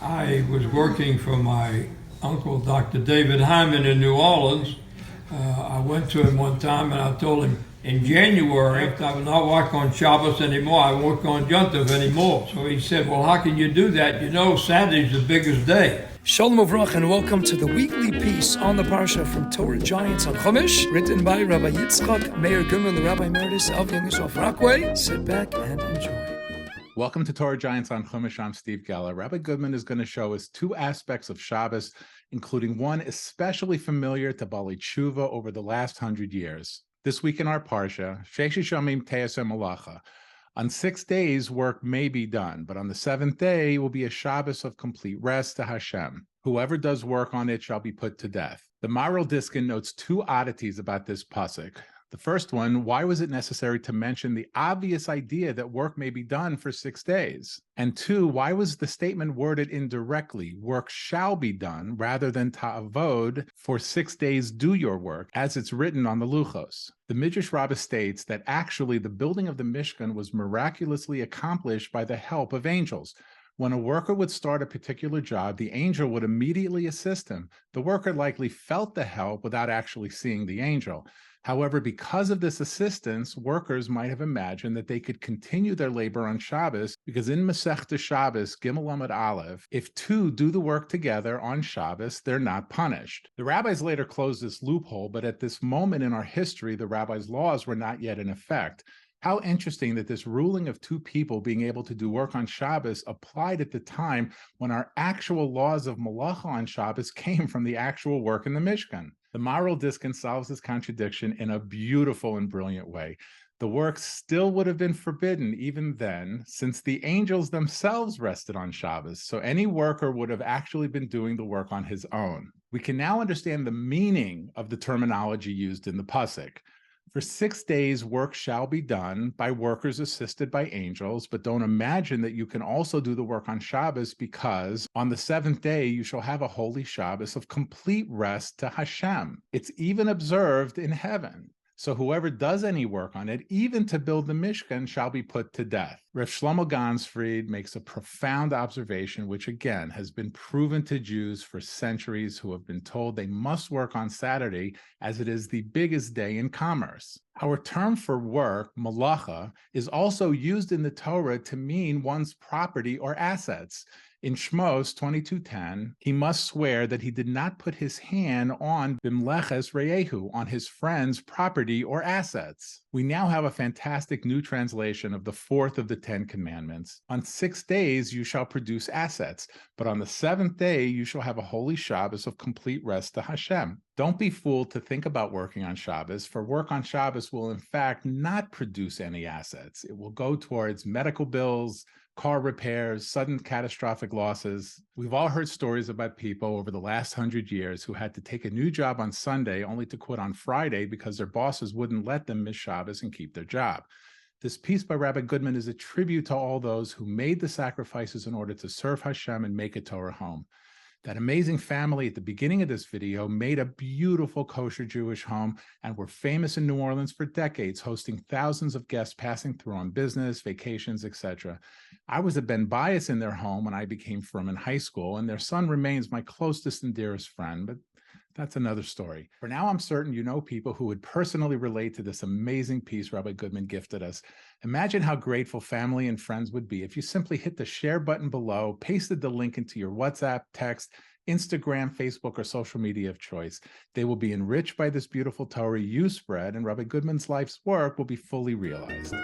I was working for my uncle, Dr. David Hyman, in New Orleans. I went to him one time and I told him in January I will not work on Shabbos anymore. I won't work on Yontif anymore. So he said, well, how can you do that? You know, Saturday's the biggest day. Shalom Uvrach, and welcome to the weekly piece on the Parsha from Torah Giants on Chumash, written by Rabbi Zvi Kahn, the Rabbi Emeritus of Young Yisrael Rockaway. Sit back and enjoy. Welcome to Torah Giants on Chumash. I'm Steve Geller. Rabbi Goodman is going to show us two aspects of Shabbos, including one especially familiar to Bali Tshuva over the last 100 years. This week in our Parsha, Sheish Yamim Te'aseh Malacha. On 6 days, work may be done, but on the seventh day will be a Shabbos of complete rest to Hashem. Whoever does work on it shall be put to death. The Maral Diskin notes two oddities about this pasuk. The first one, why was it necessary to mention the obvious idea that work may be done for 6 days? And two, why was the statement worded indirectly, work shall be done, rather than ta'avod, for 6 days do your work, as it's written on the Luchos? The Midrash Rabbah states that actually the building of the Mishkan was miraculously accomplished by the help of angels. When a worker would start a particular job, the angel would immediately assist him. The worker likely felt the help without actually seeing the angel. However, because of this assistance, workers might have imagined that they could continue their labor on Shabbos, because in Masechta Shabbos, Gimel Amud Aleph, if two do the work together on Shabbos, they're not punished. The rabbis later closed this loophole, but at this moment in our history, the rabbis' laws were not yet in effect. How interesting that this ruling of two people being able to do work on Shabbos applied at the time when our actual laws of Malacha on Shabbos came from the actual work in the Mishkan. The Maral Diskin solves this contradiction in a beautiful and brilliant way. The work still would have been forbidden even then, since the angels themselves rested on Shabbos, so any worker would have actually been doing the work on his own. We can now understand the meaning of the terminology used in the pasuk. For 6 days, work shall be done by workers assisted by angels, but don't imagine that you can also do the work on Shabbos, because on the seventh day you shall have a holy Shabbos of complete rest to Hashem. It's even observed in heaven. So whoever does any work on it, even to build the Mishkan, shall be put to death. Rav Shlomo Gansfried makes a profound observation, which again has been proven to Jews for centuries who have been told they must work on Saturday, as it is the biggest day in commerce. Our term for work, malacha, is also used in the Torah to mean one's property or assets. In Shmos 22:10, he must swear that he did not put his hand on bimleches reyehu, on his friend's property or assets. We now have a fantastic new translation of the fourth of the 10 commandments. On 6 days you shall produce assets, but on the seventh day you shall have a holy Shabbos of complete rest to Hashem. Don't be fooled to think about working on Shabbos, for work on Shabbos will in fact not produce any assets. It will go towards medical bills, car repairs, sudden catastrophic losses. We've all heard stories about people over the last 100 years who had to take a new job on Sunday only to quit on Friday because their bosses wouldn't let them miss Shabbos and keep their job. This piece by Rabbi Goodman is a tribute to all those who made the sacrifices in order to serve Hashem and make a Torah home. That amazing family at the beginning of this video made a beautiful kosher Jewish home and were famous in New Orleans for decades, hosting thousands of guests passing through on business, vacations, etc. I was a Ben Bias in their home when I became frum in high school, and their son remains my closest and dearest friend, but that's another story. For now, I'm certain you know people who would personally relate to this amazing piece Rabbi Goodman gifted us. Imagine how grateful family and friends would be if you simply hit the share button below, pasted the link into your WhatsApp, text, Instagram, Facebook, or social media of choice. They will be enriched by this beautiful Torah you spread, and Rabbi Goodman's life's work will be fully realized.